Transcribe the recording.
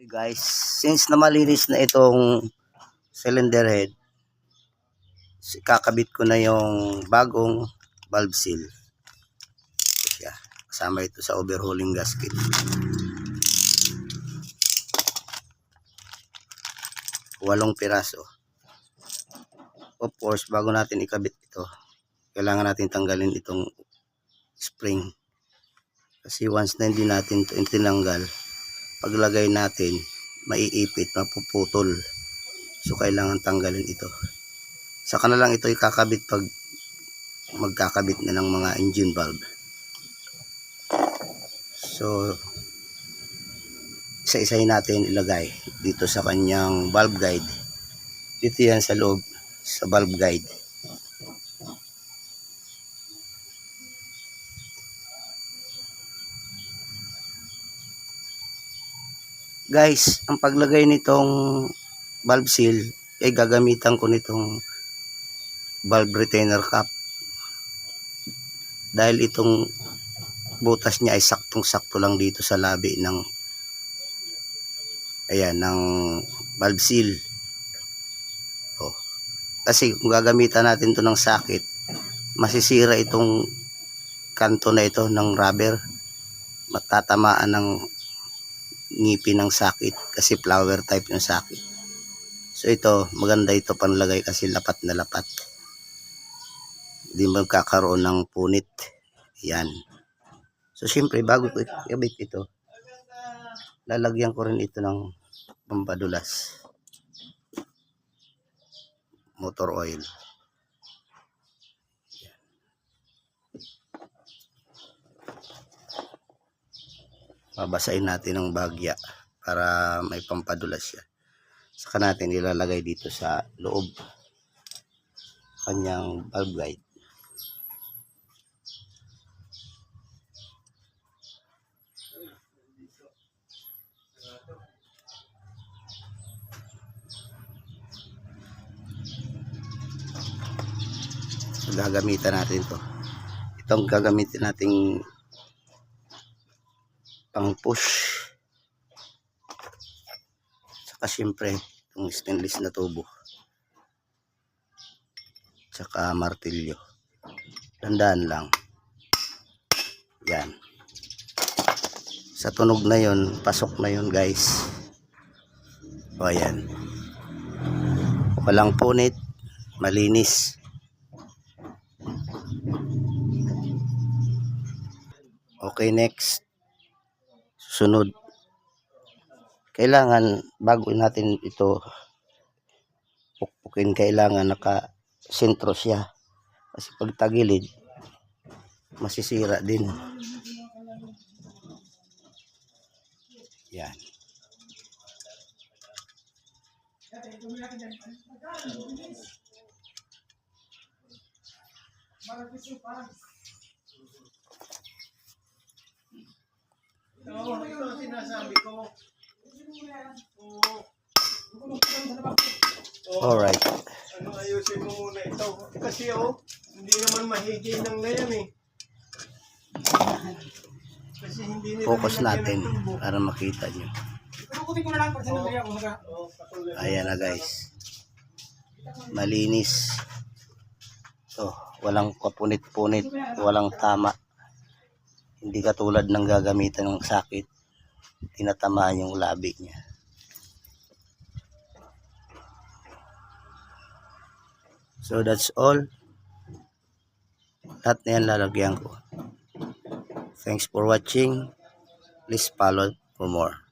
Guys, since na malinis na itong cylinder head, kakabit ko na yung bagong valve seal. Kasama ito sa overhauling gasket. Walong piraso. Of course, bago natin ikabit ito, kailangan natin tanggalin itong spring. Kasi once na hindi natin ito tinanggal, paglagay natin, maiipit, mapuputol. So, kailangan tanggalin ito. Saka na lang ito ikakabit pag magkakabit na ng mga engine valve. So, isa-isahin natin ilagay dito sa kanyang valve guide. Dito yan sa loob, sa valve guide. Guys, ang paglagay nitong valve seal ay gagamitan ko nitong valve retainer cap. Dahil itong butas niya ay saktong-sakto lang dito sa labi ng ng valve seal. Kasi kung gagamitan natin to ng sakit, masisira itong kanto na ito ng rubber. Matatamaan ng ngipin ng sakit kasi flower type yung sakit. So ito, maganda ito panlagay kasi lapat na lapat. Hindi magkakaroon ng punit. Yan. So siyempre, bago ko ikabit ito, lalagyan ko rin ito ng pampadulas. Motor oil. Babasahin natin ng bagya para may pampadulas siya. Saka natin ilalagay dito sa loob kanyang valve guide. So, gagamitan natin to. Itong gagamitin nating pang push. Saka siyempre itong stainless na tubo. Saka martilyo. Tandaan lang. Yan. Sa tunog na yon, pasok na yon guys. O ayan. Walang punit. Malinis. Okay, next. Sunod. Kailangan, bago natin ito pukpukin, kailangan naka-sentro siya. Kasi pag tagilid, masisira din. Yan. Ito sinasabi ko. Alright. Ayusin mo muna ito. Kasi hindi naman mahigay ng ngayon eh. Kasi hindi nila Focus natin para makita nyo. Ayan na guys. Malinis. Walang kapunit-punit. Walang tama. Hindi katulad ng gagamitan ng sakit. Tinatamaan yung labi niya. So that's all. Lahat na yan lalagyan ko. Thanks for watching. Please follow for more.